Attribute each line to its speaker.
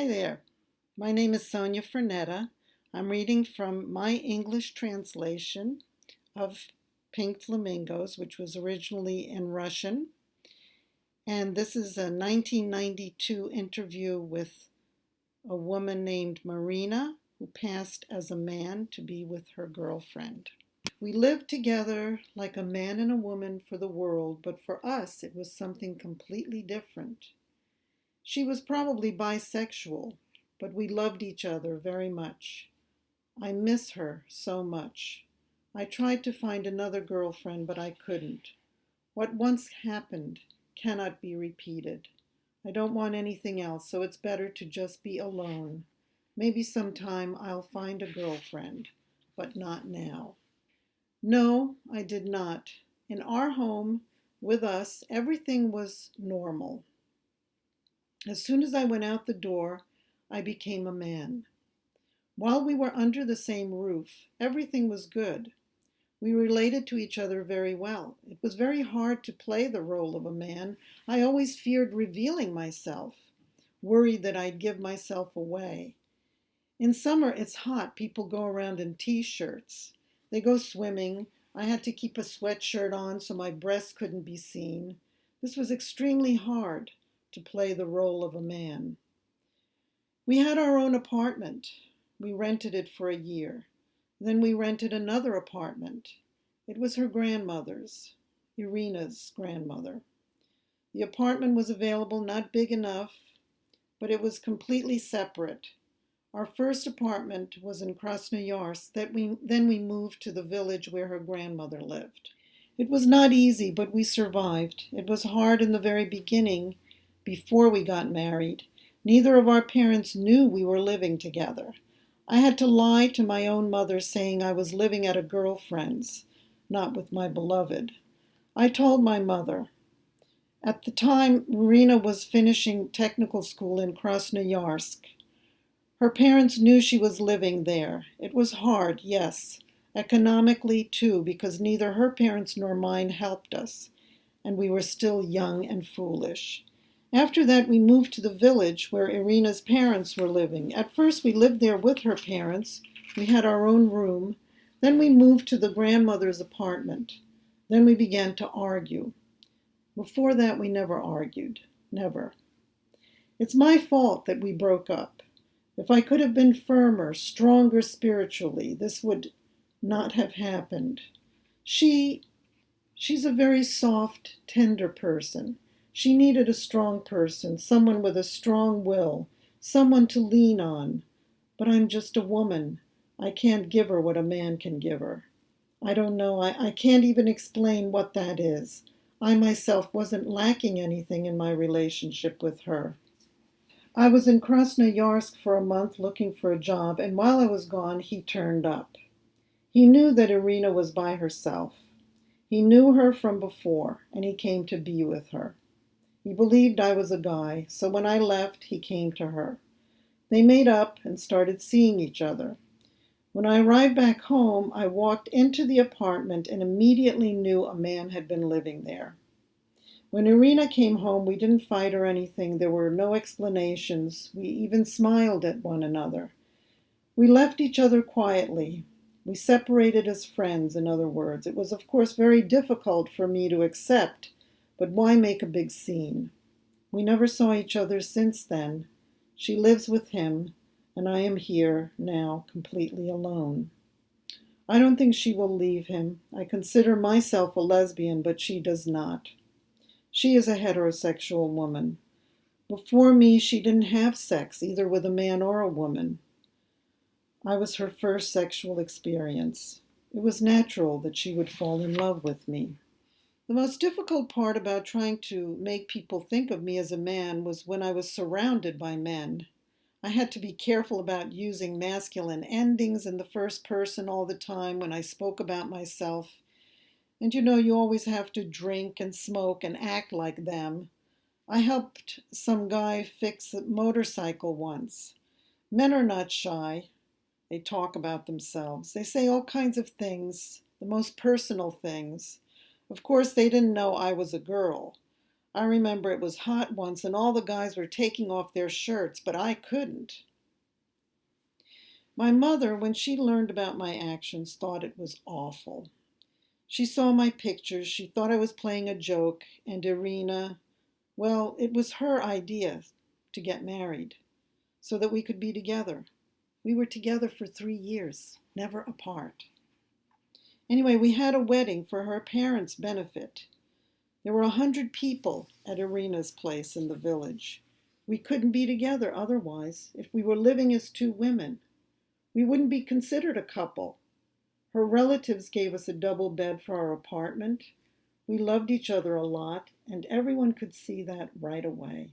Speaker 1: Hi there. My name is Sonia Frenetta. I'm reading from my English translation of Pink Flamingos, which was originally in Russian. And this is a 1992 interview with a woman named Marina, who passed as a man to be with her girlfriend. We lived together like a man and a woman for the world, but for us it was something completely different. She was probably bisexual, but we loved each other very much. I miss her so much. I tried to find another girlfriend, but I couldn't. What once happened cannot be repeated. I don't want anything else, so it's better to just be alone. Maybe sometime I'll find a girlfriend, but not now. No, I did not. In our home, with us, everything was normal. As soon as I went out the door, I became a man. While we were under the same roof, everything was good. We related to each other very well. It was very hard to play the role of a man. I always feared revealing myself, worried that I'd give myself away. In summer, it's hot. People go around in t-shirts. They go swimming. I had to keep a sweatshirt on so my breasts couldn't be seen. This was extremely hard to play the role of a man. We had our own apartment. We rented it for a year. Then we rented another apartment. It was her grandmother's, Irina's grandmother. The apartment was available, not big enough, but it was completely separate. Our first apartment was in Krasnoyarsk. Then we moved to the village where her grandmother lived. It was not easy, but we survived. It was hard in the very beginning, before we got married. Neither of our parents knew we were living together. I had to lie to my own mother saying I was living at a girlfriend's, not with my beloved. I told my mother. At the time, Marina was finishing technical school in Krasnoyarsk. Her parents knew she was living there. It was hard, yes, economically too, because neither her parents nor mine helped us, and we were still young and foolish. After that, we moved to the village where Irina's parents were living. At first, we lived there with her parents. We had our own room. Then we moved to the grandmother's apartment. Then we began to argue. Before that, we never argued. Never. It's my fault that we broke up. If I could have been firmer, stronger spiritually, this would not have happened. She's a very soft, tender person. She needed a strong person, someone with a strong will, someone to lean on. But I'm just a woman. I can't give her what a man can give her. I don't know. I can't even explain what that is. I myself wasn't lacking anything in my relationship with her. I was in Krasnoyarsk for a month looking for a job, and while I was gone, he turned up. He knew that Irina was by herself. He knew her from before, and he came to be with her. He believed I was a guy, so when I left, he came to her. They made up and started seeing each other. When I arrived back home, I walked into the apartment and immediately knew a man had been living there. When Irina came home, we didn't fight or anything. There were no explanations. We even smiled at one another. We left each other quietly. We separated as friends, in other words. It was, of course, very difficult for me to accept, but why make a big scene? We never saw each other since then. She lives with him, and I am here now completely alone. I don't think she will leave him. I consider myself a lesbian, but she does not. She is a heterosexual woman. Before me, she didn't have sex, either with a man or a woman. I was her first sexual experience. It was natural that she would fall in love with me. The most difficult part about trying to make people think of me as a man was when I was surrounded by men. I had to be careful about using masculine endings in the first person all the time when I spoke about myself. And you always have to drink and smoke and act like them. I helped some guy fix a motorcycle once. Men are not shy. They talk about themselves. They say all kinds of things, the most personal things. Of course, they didn't know I was a girl. I remember it was hot once and all the guys were taking off their shirts, but I couldn't. My mother, when she learned about my actions, thought it was awful. She saw my pictures, she thought I was playing a joke, and Irina, well, it was her idea to get married so that we could be together. We were together for 3 years, never apart. Anyway, we had a wedding for her parents' benefit. There were 100 people at Irina's place in the village. We couldn't be together otherwise if we were living as two women. We wouldn't be considered a couple. Her relatives gave us a double bed for our apartment. We loved each other a lot, and everyone could see that right away.